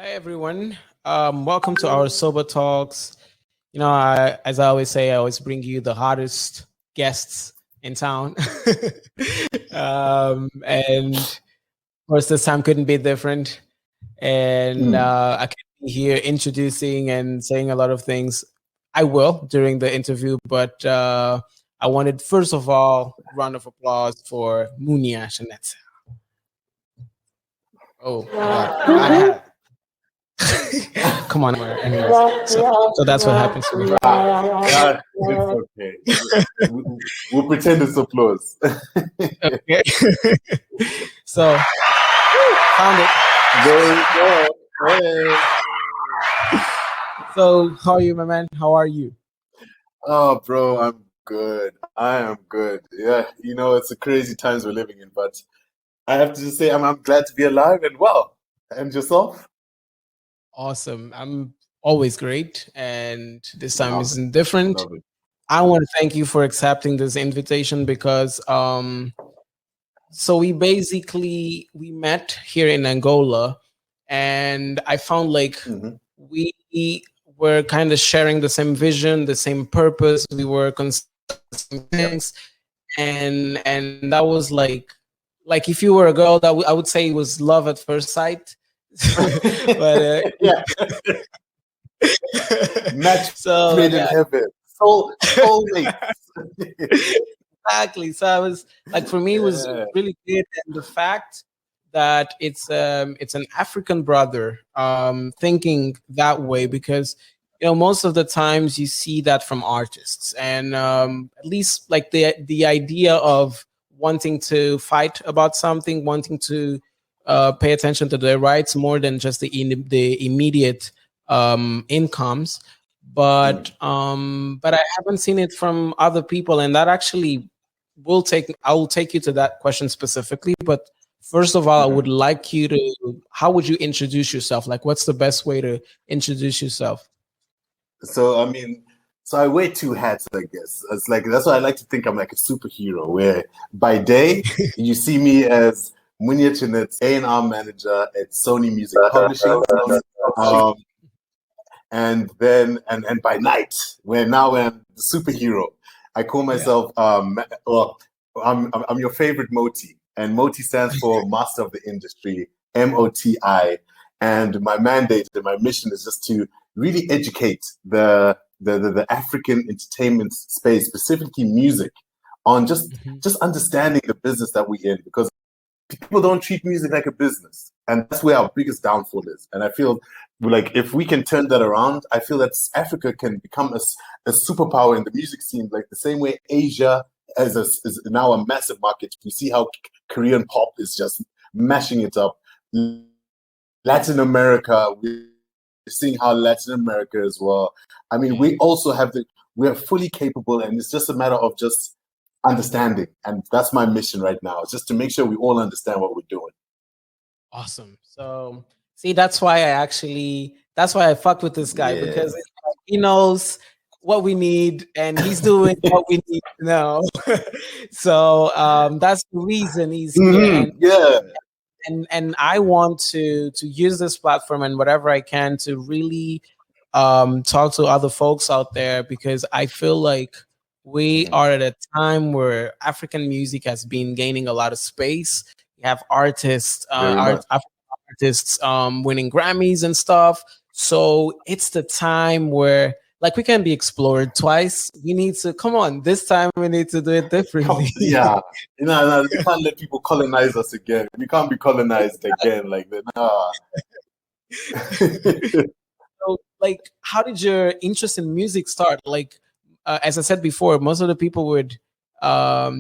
Hi everyone. Welcome to our Soba Talks. As I always say, I always bring you the hottest guests in town. And of course, this time couldn't be different. And I can be here introducing and saying a lot of things. I will during the interview, but I wanted, first of all, round of applause for Munya Chanetsa. Oh my God. Come on. Anyways, so that's what happens to me. It's okay. We'll pretend it's applause. Okay. So, found it. There you go. Hey. So, how are you, my man? How are you? Oh, bro, I'm good. I am good. Yeah, it's a crazy times we're living in, but I have to just say I'm glad to be alive and well. And yourself? Awesome. I'm always great, and this time Love isn't different. Love it. I want to thank you for accepting this invitation because so we met here in Angola, and I found like we were kind of sharing the same vision, the same purpose. We were same things, and that was like if you were a girl, I would say it was love at first sight. But Yeah, match so made in heaven. Soulmates. exactly. So I was like, for me, it was really good, and the fact that it's an African brother thinking that way, because most of the times you see that from artists, and at least like the idea of wanting to fight about something, wanting to pay attention to their rights more than just the immediate incomes. But I haven't seen it from other people, and that actually I will take you to that question specifically. But first of all, I would like you to, how would you introduce yourself? Like, what's the best way to introduce yourself? So I wear two hats, I guess. It's like that's why I like to think I'm like a superhero. Where by day you see me as Munya A&R manager at Sony Music Publishing, and then and by night, where now I'm the superhero. I call myself I'm your favorite Moti, and Moti stands for Master of the Industry, MOTI. And my mandate and my mission is just to really educate the African entertainment space, specifically music, on just understanding the business that we're in, because people don't treat music like a business, and that's where our biggest downfall is. And I feel like if we can turn that around, I feel that Africa can become a superpower in the music scene, like the same way Asia is now a massive market. We see how Korean pop is just mashing it up. Latin America, we're seeing how Latin America as well. I mean, we also we are fully capable, and it's just a matter of just understanding. And that's my mission right now. It's just to make sure we all understand what we're doing. Awesome. So see, that's why I fucked with this guy, because he knows what we need and he's doing what we need to know. So that's the reason he's here. And I want to use this platform and whatever I can to really talk to other folks out there, because I feel like we are at a time where African music has been gaining a lot of space. You have artists, African artists winning Grammys and stuff. So it's the time where like we can be explored twice. We need to come on. This time we need to do it differently. We can't let people colonize us again. We can't be colonized again like that. Nah. So, like, how did your interest in music start? Like, as I said before, most of the people would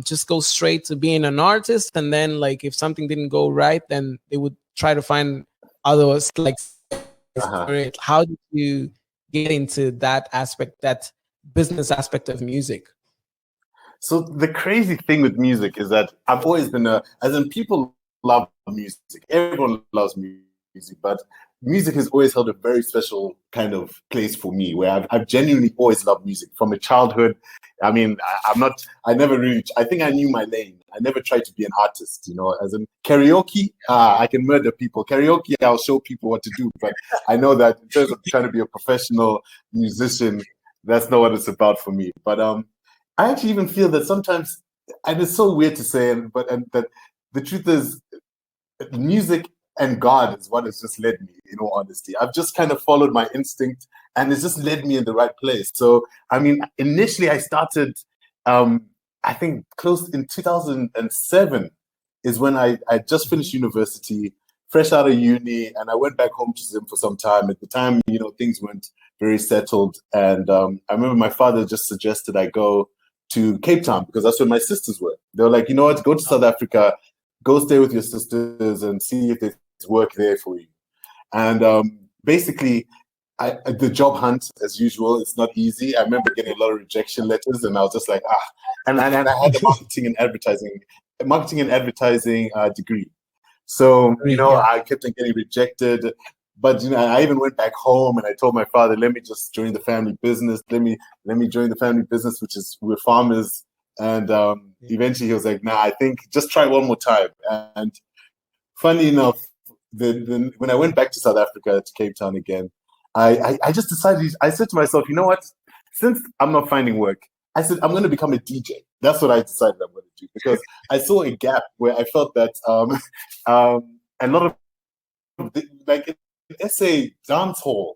just go straight to being an artist, and then like if something didn't go right, then they would try to find others like for it. How did you get into that aspect, that business aspect of music? So the crazy thing with music is that I've always been people love music. Everyone loves music, but music has always held a very special kind of place for me, where I've genuinely always loved music from a childhood. I mean, I think I knew my name I never tried to be an artist, you know, as in karaoke, I can murder people. Karaoke, I'll show people what to do. But I know that in terms of trying to be a professional musician, that's not what it's about for me. But I actually even feel that sometimes, and it's so weird to say, but that the truth is, music and God is what has just led me, in all honesty. I've just kind of followed my instinct, and it's just led me in the right place. So, I mean, initially I started, I think close in 2007 is when I just finished university, fresh out of uni, and I went back home to Zim for some time. At the time, you know, things weren't very settled. And I remember my father just suggested I go to Cape Town because that's where my sisters were. They were like, you know what, go to South Africa, go stay with your sisters and see if there's work there for you. And basically, the job hunt, as usual, it's not easy. I remember getting a lot of rejection letters, and I was just like, and I had a marketing and advertising degree. So, you know, I kept on getting rejected. But, you know, I even went back home and I told my father, let me just join the family business. Let me join the family business, which is we're farmers. And eventually he was like, nah, I think just try one more time. And funny enough, when I went back to South Africa, to Cape Town again, I just decided, I said to myself, you know what, since I'm not finding work, I said, I'm going to become a DJ. That's what I decided I'm going to do, because I saw a gap where I felt that a lot of, like, let's say dancehall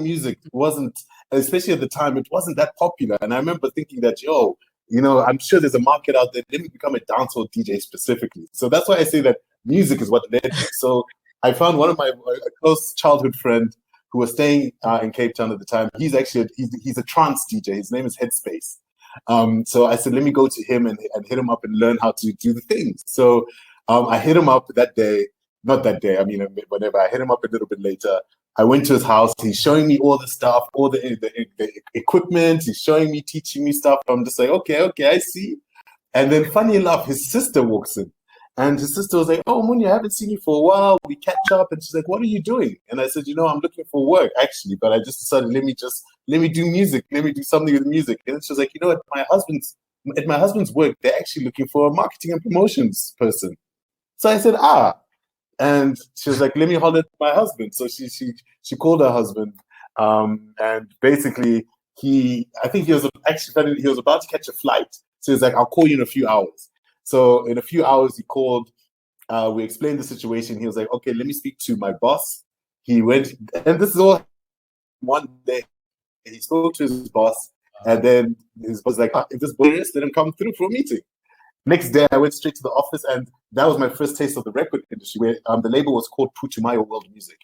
music wasn't, especially at the time, it wasn't that popular. And I remember thinking that, yo, you know, I'm sure there's a market out there. Let me become a dancehall DJ specifically. So that's why I say that music is what led me. So I found one of my a close childhood friend who was staying in Cape Town at the time. He's actually he's a trance DJ. His name is Headspace. So I said, let me go to him and hit him up and learn how to do the things. So I hit him up that day. Not that day, I mean, whenever. I hit him up a little bit later. I went to his house. He's showing me all the stuff, all the equipment. He's showing me, teaching me stuff. I'm just like, okay, I see. And then, funny enough, his sister walks in. And his sister was like, oh, Munya, I haven't seen you for a while. We catch up. And she's like, what are you doing? And I said, you know, I'm looking for work, actually. But I just decided, let me do music. Let me do something with music. And she was like, you know, at my husband's work, they're actually looking for a marketing and promotions person. So I said, and she was like, let me holler at my husband. So she called her husband. And basically, I think he was about to catch a flight. So he's like, I'll call you in a few hours. So in a few hours, he called. We explained the situation. He was like, okay, let me speak to my boss. He went, and this is all one day. He spoke to his boss. And then his boss was like, if this boy is, let him come through for a meeting. Next day, I went straight to the office, and that was my first taste of the record industry, where the label was called Putumayo World Music.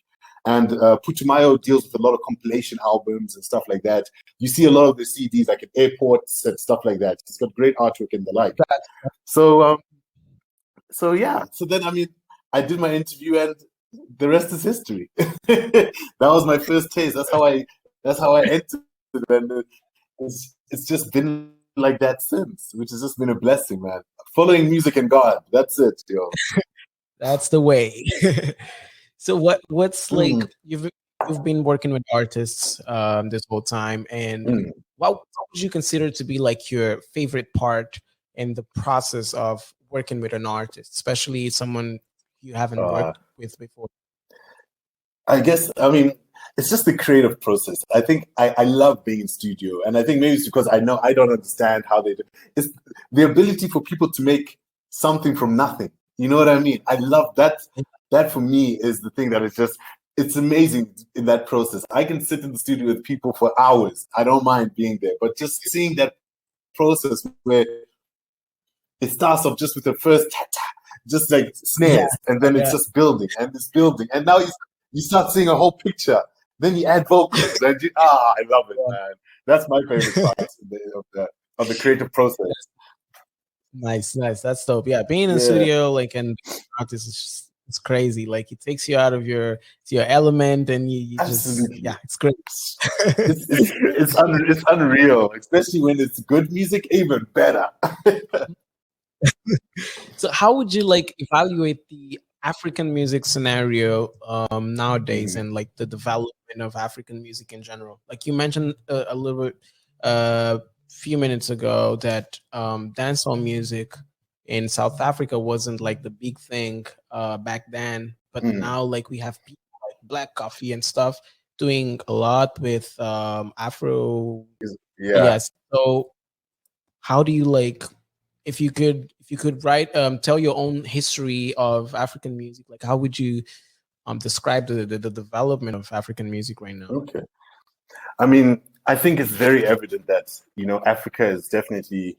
And Putumayo deals with a lot of compilation albums and stuff like that. You see a lot of the CDs, like at airports and stuff like that. It's got great artwork and the like. So yeah. So then, I mean, I did my interview, and the rest is history. That was my first taste. That's how I entered, and it's just been like that since, which has just been a blessing, man. Following music and God, that's it, yo. That's the way. So what's like, you've been working with artists this whole time, and what would you consider to be like your favorite part in the process of working with an artist, especially someone you haven't worked with before? I guess, I mean, it's just the creative process. I think I love being in studio, and I think maybe it's because I know I don't understand how they do. It's the ability for people to make something from nothing. You know what I mean? I love that. That for me is the thing that is just, it's amazing in that process. I can sit in the studio with people for hours. I don't mind being there, but just seeing that process where it starts off just with the first just like snares, and then it's just building, and it's building, and now you start seeing a whole picture. Then you add vocals, and I love it, man. That's my favorite part of the creative process. Nice. That's dope. Yeah, being in the studio, like, and artist is just, it's crazy. Like, it takes you out of your element, and you just, it's great. it's unreal, especially when it's good music, even better. So how would you like evaluate the African music scenario nowadays, and like the development of African music in general? Like you mentioned a little bit few minutes ago that dancehall music in South Africa wasn't like the big thing back then, but now like we have people like Black Coffee and stuff doing a lot with Afro. Yeah. Yes. So how do you like, if you could write tell your own history of African music, like how would you describe the development of African music right now? Okay. I mean, I think it's very evident that, Africa is definitely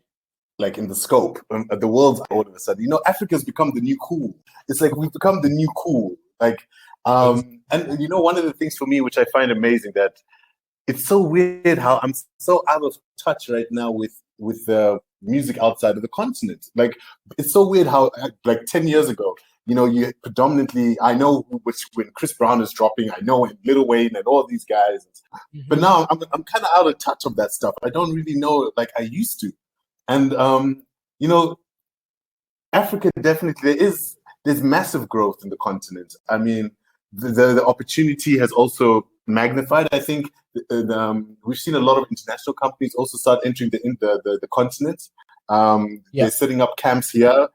like in the scope. The world's all of a sudden, Africa's become the new cool. It's like we've become the new cool. Like, and one of the things for me, which I find amazing, that it's so weird how I'm so out of touch right now with the music outside of the continent. Like, it's so weird how like 10 years ago, you predominantly, I know when Chris Brown is dropping, I know when Lil Wayne and all these guys, but now I'm kind of out of touch of that stuff. I don't really know like I used to. And Africa definitely, there's massive growth in the continent. I mean, the opportunity has also magnified. I think we've seen a lot of international companies also start entering the continent. They're setting up camps here.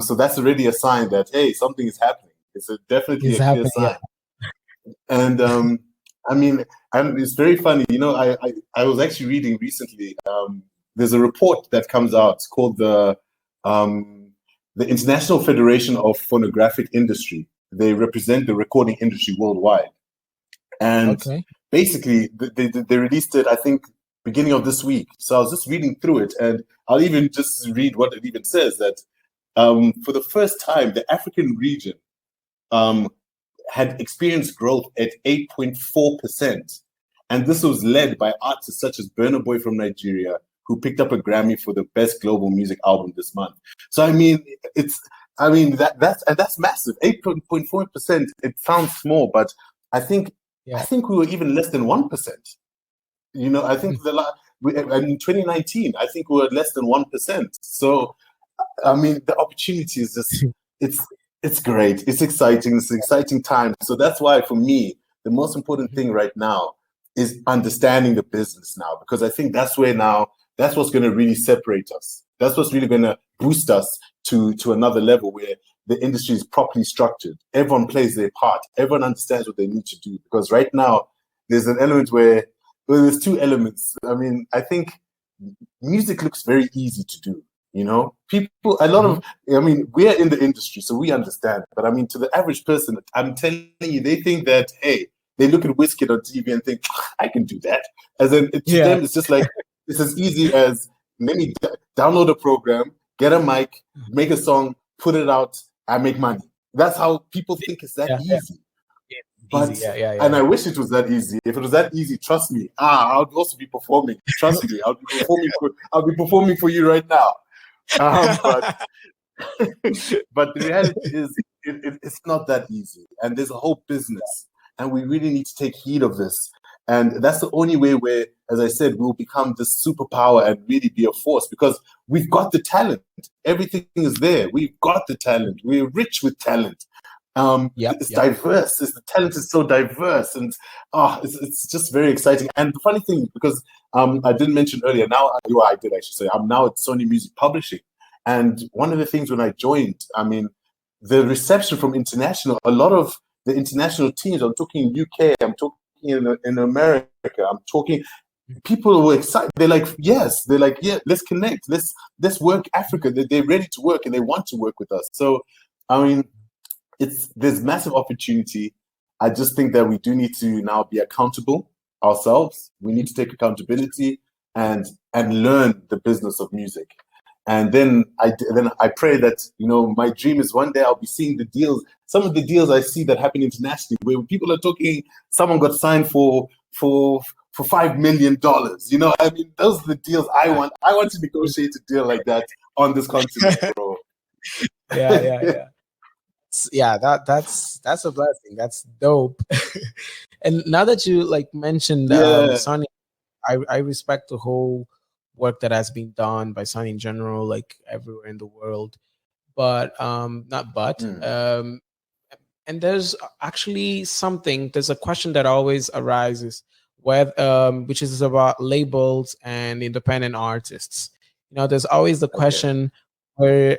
So that's already a sign that, hey, something is happening. It's definitely a clear sign. Yeah. And I mean, it's very funny. I was actually reading recently. There's a report that comes out called the International Federation of Phonographic Industry. They represent the recording industry worldwide. And basically, they released it, I think, beginning of this week. So I was just reading through it, and I'll even just read what it even says, that for the first time, the African region had experienced growth at 8.4%. And this was led by artists such as Burna Boy from Nigeria, who picked up a Grammy for the best global music album this month. So I mean, that's massive. 8.4%. It sounds small, but I think we were even less than 1%. I think in 2019, I think we were less than 1%. So I mean, the opportunity is just it's great. It's exciting. It's an exciting time. So that's why, for me, the most important thing right now is understanding the business now, because I think that's what's going to really separate us. That's what's really going to boost us to another level where the industry is properly structured. Everyone plays their part. Everyone understands what they need to do. Because right now, there's an element there's two elements. I mean, I think music looks very easy to do. People, we're in the industry, so we understand. But I mean, to the average person, I'm telling you, they think that, hey, they look at Wizkid on TV and think, I can do that. As in, to them, it's just like, it's as easy as, let me download a program, get a mic, make a song, put it out, and make money. That's how people think it's that easy. But and I wish it was that easy. If it was that easy, trust me, I would also be performing. Trust me, I'll be performing for you right now. But the reality is, it's not that easy, and there's a whole business, and we really need to take heed of this. And that's the only way where, as I said, we'll become this superpower and really be a force, because we've got the talent. Everything is there. We've got the talent. We're rich with talent. It's diverse. The talent is so diverse, and it's just very exciting. And the funny thing, because I didn't mention earlier, I did actually say, I'm now at Sony Music Publishing. And one of the things when I joined, I mean, the reception from international, a lot of the international teams, I'm talking UK, I'm talking in America, I'm talking, people were excited. They're like, yeah, let's connect. Let's work Africa. They're ready to work and they want to work with us. So, I mean, there's massive opportunity. I just think that we do need to now be accountable ourselves. We need to take accountability and learn the business of music. And then I pray that, my dream is one day I'll be seeing the deals, some of the deals I see that happen internationally, where people are talking, someone got signed for $5 million. I mean, those are the deals I want. I want to negotiate a deal like that on this continent, bro. That's a blessing. That's dope. And now that you mentioned Sony, I respect the whole work that has been done by Sony in general, everywhere in the world. But and there's actually there's a question that always arises which is about labels and independent artists. There's always the question where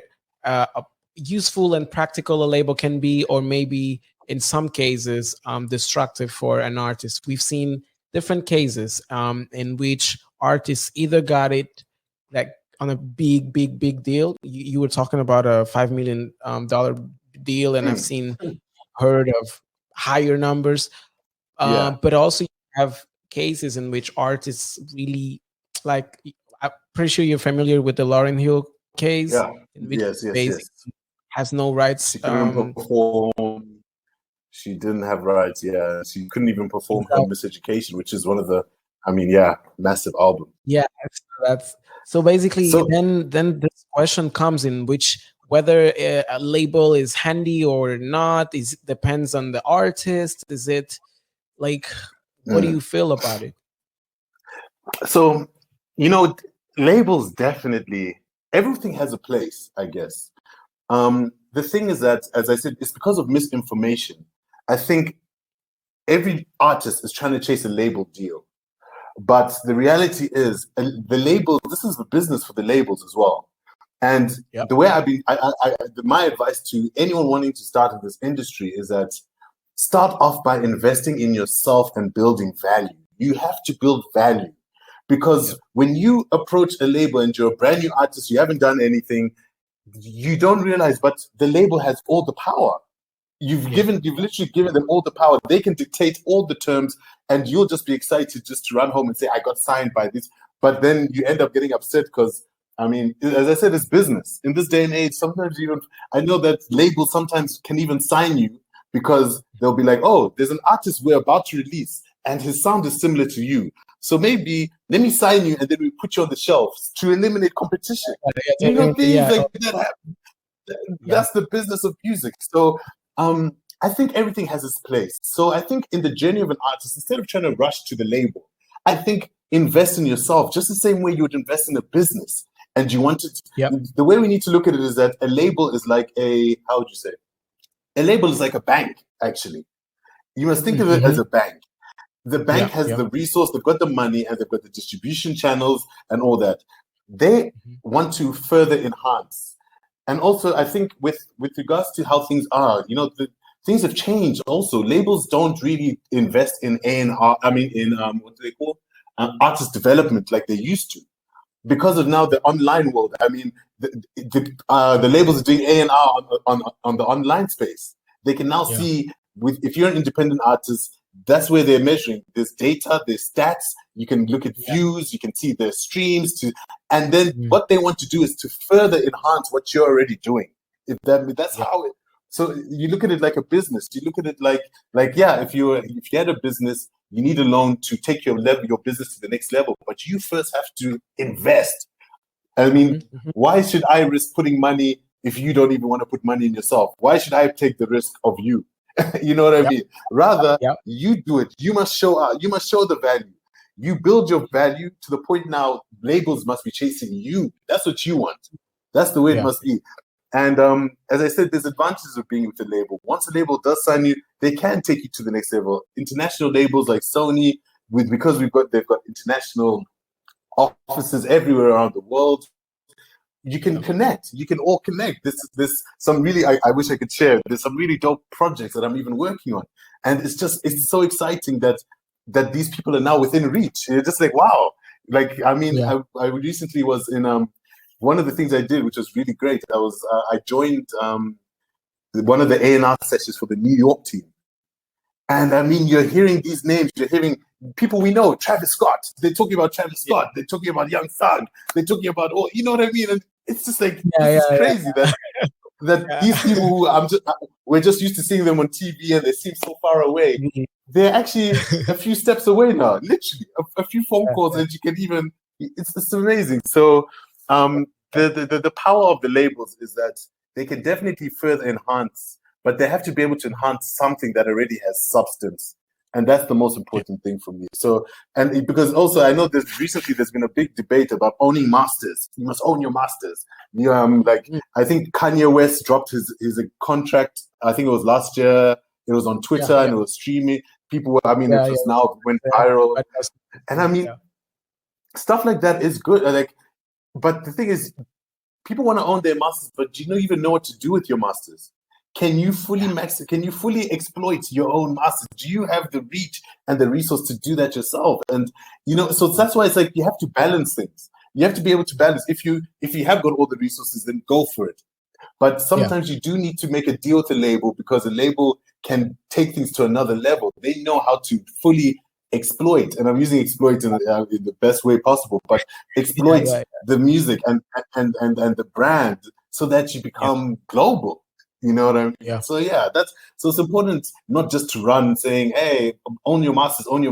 useful and practical a label can be, or maybe in some cases destructive for an artist. We've seen different cases in which artists either got it like on a big deal. You were talking about a $5 million deal, and I've heard of higher numbers. But also you have cases in which artists really, like, I'm pretty sure you're familiar with the Lauryn Hill case, in which Yes. has no rights. She couldn't even perform. She didn't have rights. Yeah, she couldn't even perform her Miseducation, which is one of the, massive album. Yeah, that's so basically. Then this question comes in which whether a label is handy or not is depends on the artist. Is it like, what do you feel about it? So, labels definitely, everything has a place, I guess. The thing is that, as I said, it's because of misinformation. I think every artist is trying to chase a label deal. But the reality is, the labels, this is the business for the labels as well. And the way my advice to anyone wanting to start in this industry is that start off by investing in yourself and building value. You have to build value. Because when you approach a label and you're a brand new artist, you haven't done anything, you don't realize, but the label has all the power. You've literally given them all the power. They can dictate all the terms, and you'll just be excited just to run home and say, I got signed by this. But then you end up getting upset because, as I said, it's business. In this day and age, sometimes I know that labels sometimes can even sign you because they'll be like, oh, there's an artist we're about to release, and his sound is similar to you. So maybe let me sign you, and then we put you on the shelves to eliminate competition. Things like that happen. That's the business of music. So I think everything has its place. So I think in the journey of an artist, instead of trying to rush to the label, I think invest in yourself, just the same way you would invest in a business. And you want to, the way we need to look at it is that a label is like a label is like a bank, actually. You must think of it as a bank. The bank has the resource, they've got the money, and they've got the distribution channels and all that. They want to further enhance. And also, I think with regards to how things are, things have changed also. Labels don't really invest in A&R, what do they call? Artist development like they used to. Because of now the online world, the labels are doing A&R on the online space. They can now see, if you're an independent artist, that's where they're measuring. There's data, there's stats. You can look at views, you can see the streams, and then what they want to do is to further enhance what you're already doing. That's how it. So you look at it like a business. You look at it like if you had a business, you need a loan to take your business to the next level, but you first have to invest. Why should I risk putting money if you don't even want to put money in yourself? Why should I take the risk of you? You know what I mean? Rather, you do it. You must show up. You must show the value. You build your value to the point now labels must be chasing you. That's what you want. That's the way it must be. And as I said, there's advantages of being with the label. Once a label does sign you, they can take you to the next level. International labels like Sony, because they've got international offices everywhere around the world. You can connect. You can all connect. This some really I wish I could share. There's some really dope projects that I'm even working on, and it's so exciting that these people are now within reach. You're just like, wow. I recently was in one of the things I did, which was really great. I joined one of the A&R sessions for the New York team, and you're hearing these names. You're hearing people we know, Travis Scott. They're talking about Travis Scott. They're talking about Young Thug. They're talking about you know what I mean? And it's just like it's crazy that these people who we're just used to seeing them on TV and they seem so far away. They're actually a few steps away now. Literally, a few phone calls, and you can even. It's amazing. So the power of the labels is that they can definitely further enhance, but they have to be able to enhance something that already has substance. And that's the most important thing for me. So, and because also I know there's been a big debate about owning masters. You must own your masters. I think Kanye West dropped his contract. I think it was last year. It was on Twitter and it was streaming. People were, it just now went viral. And stuff like that is good. But the thing is, people want to own their masters, but do you not even know what to do with your masters? Can you fully Can you fully exploit your own masters? Do you have the reach and the resource to do that yourself? And so that's why it's like you have to balance things. You have to be able to balance. If you have got all the resources, then go for it. But sometimes you do need to make a deal with a label, because a label can take things to another level. They know how to fully exploit, and I'm using exploit in the best way possible, but exploit the music and the brand so that you become global. You know what I mean? Yeah. So it's important not just to run saying, "Hey, own your masters, and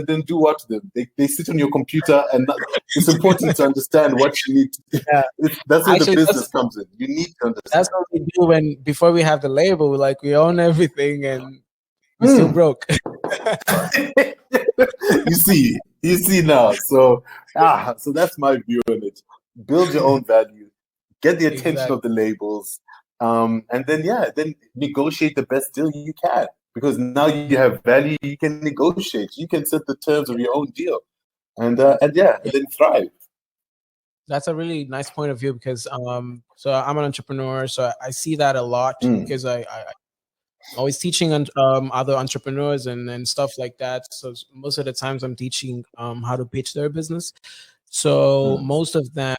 then do what to them." They sit on your computer, and it's important to understand what you need to do. That's where the business comes in. You need to understand. That's what we do before we have the label. Like, we own everything, and we still broke. You see now. So that's my view on it. Build your own value, get the attention of the labels. And then negotiate the best deal you can, because now you have value. You can negotiate. You can set the terms of your own deal, and then thrive. That's a really nice point of view, because so I'm an entrepreneur, so I see that a lot, because I always teaching other entrepreneurs and stuff like that. So most of the times I'm teaching how to pitch their business. So most of the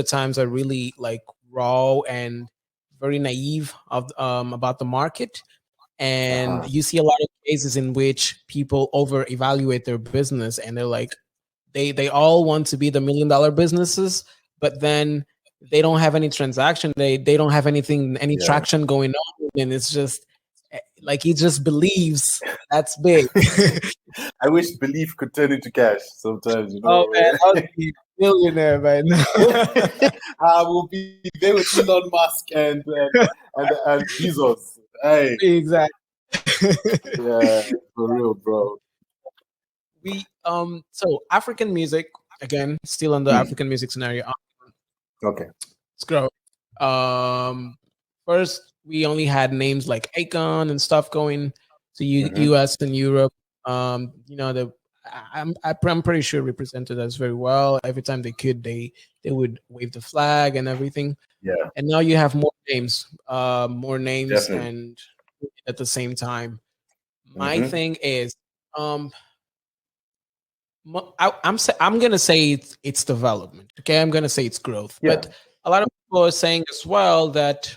times are really like raw and very naive about the market. And you see a lot of cases in which people over evaluate their business, and they're like, they all want to be the $1 million businesses, but then they don't have any transaction. They don't have any traction going on, and it's just like he just believes that's big. I wish belief could turn into cash sometimes. Oh man, I'll be a millionaire right now. I will be there with Elon Musk and Bezos. Hey, exactly. Yeah, for real, bro. We so African music, again, still on the African music scenario. Okay. Let's go. First, we only had names like Akon and stuff going to US and Europe. I'm pretty sure represented us very well. Every time they could, they would wave the flag and everything. Yeah. And now you have more names, Definitely. and at the same time. My thing is, I'm gonna say it's development. Okay, I'm gonna say it's growth. Yeah. But a lot of people are saying as well that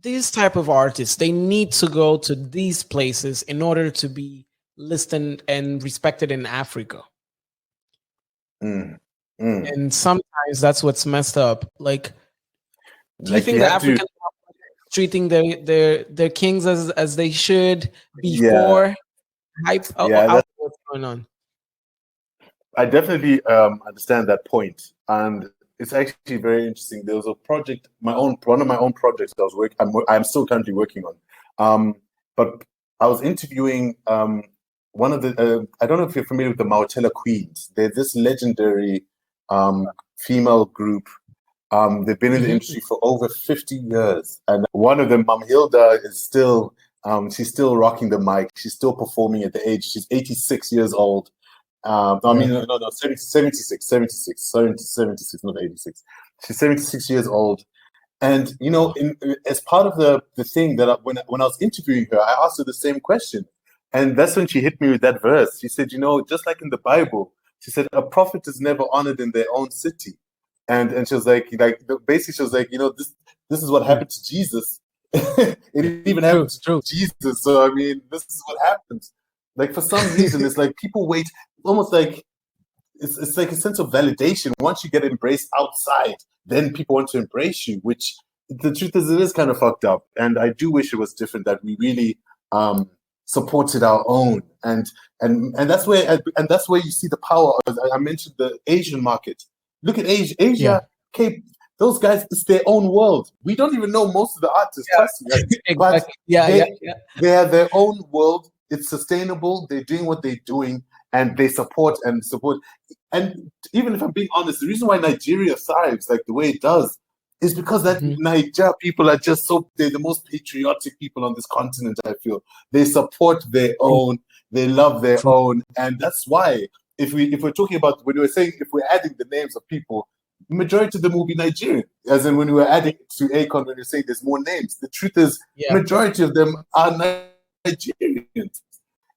these type of artists, they need to go to these places in order to be listened and respected in Africa. And sometimes that's what's messed up. Like, do you think the African treating their kings as they should before hype? What's going on? I definitely understand that point, and it's actually very interesting. There was a project, one of my own projects that I was I'm still currently working on. But I was interviewing one of the I don't know if you're familiar with the Mautela Queens. They're this legendary female group. They've been in the industry for over 50 years, and one of them, Mam Hilda, is still she's still rocking the mic. She's still performing at the age. She's 86 years old. No, 76, not 86. She's 76 years old. And, as part of the thing that when I was interviewing her, I asked her the same question. And that's when she hit me with that verse. She said, just like in the Bible, she said, a prophet is never honored in their own city. And she was like, basically she was like, this is what happened to Jesus. It even happened to Jesus. So, I mean, this is what happens. Like, for some reason, it's like people wait, almost like it's like a sense of validation. Once you get embraced outside, then people want to embrace you, which the truth is, it is kind of fucked up. And I do wish it was different, that we really supported our own. And that's where you see the power of, I mentioned the Asian market. Look at Asia, Cape. Those guys, it's their own world. We don't even know most of the artists. Trust me. Exactly. They have their own world. It's sustainable. They're doing what they're doing, and they support. And even if I'm being honest, the reason why Nigeria thrives like the way it does is because that Niger people are just they're the most patriotic people on this continent. I feel they support their own, they love their own, and that's why if we're talking about, when we were saying, if we're adding the names of people, majority of them will be Nigerian. As in, when we were adding to Akon, when you're saying there's more names, the truth is, majority of them are Nigerians.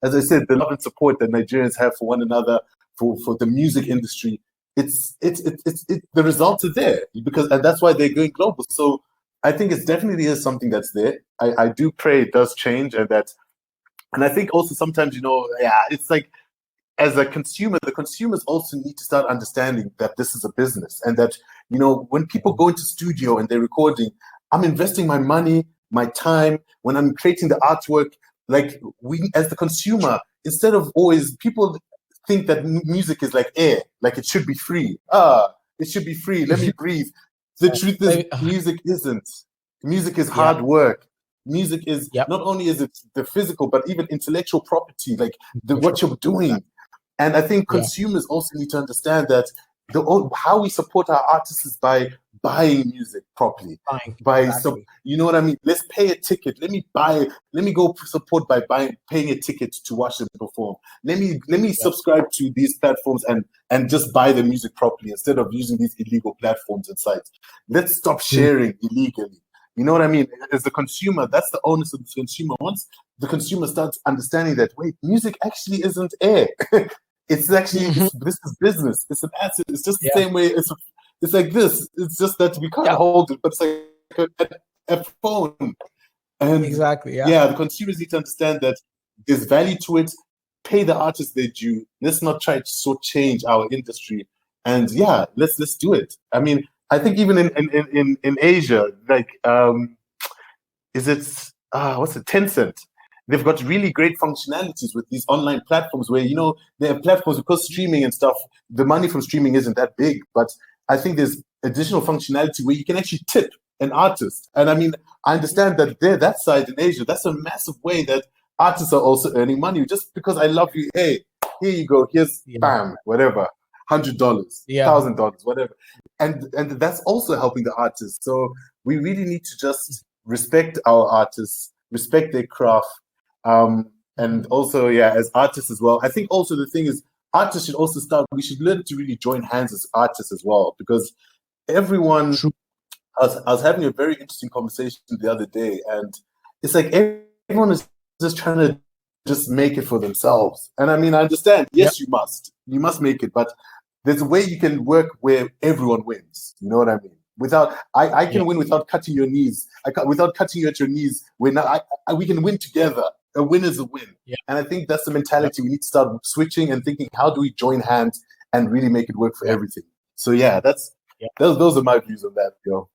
As I said, the love and support that Nigerians have for one another, for the music industry, the results are there, and that's why they're going global. So I think it definitely is something that's there. I do pray it does change, and I think also sometimes, it's like, as a consumer, the consumers also need to start understanding that this is a business, and that, when people go into studio and they're recording, I'm investing my money, my time, when I'm creating the artwork. Like, we, as the consumer, instead of always, people think that music is like air, like it should be free. It should be free. Let me breathe. The truth is, music isn't. Music is hard work. Music is not only is it the physical, but even intellectual property, like what you're doing. And I think consumers also need to understand that how we support our artists is by buying music properly. You know what I mean? Let's pay a ticket. Let me go support by paying a ticket to watch them perform. Let me subscribe to these platforms and just buy the music properly instead of using these illegal platforms and sites. Let's stop sharing illegally. You know what I mean? As the consumer, that's the onus of the consumer. Once the consumer starts understanding that, wait, music actually isn't air. It's actually, this is business. It's an asset. It's just the same way. It's like this. It's just that we can't hold it, but it's like a phone. And the consumers need to understand that there's value to it. Pay the artists their due. Let's not try to change our industry. And let's do it. I mean, I think even in Asia, like, what's it, Tencent? They've got really great functionalities with these online platforms where, they have platforms, because streaming and stuff, the money from streaming isn't that big. But I think there's additional functionality where you can actually tip an artist. And I mean, I understand that that side in Asia, that's a massive way that artists are also earning money. Just because I love you, hey, here you go, here's bam, whatever, $100, $1,000, whatever. And that's also helping the artists. So we really need to just respect our artists, respect their craft. And also, as artists as well. I think also the thing is, artists should also we should learn to really join hands as artists as well, because everyone, I was having a very interesting conversation the other day, and it's like everyone is just trying to just make it for themselves. And I mean, I understand, yes, you must make it, but there's a way you can work where everyone wins. You know what I mean? I can win without cutting your knees. Without cutting you at your knees, we can win together. A win is a win. And I think that's the mentality we need to start switching and thinking, how do we join hands and really make it work for everything? So those are my views on that, yo.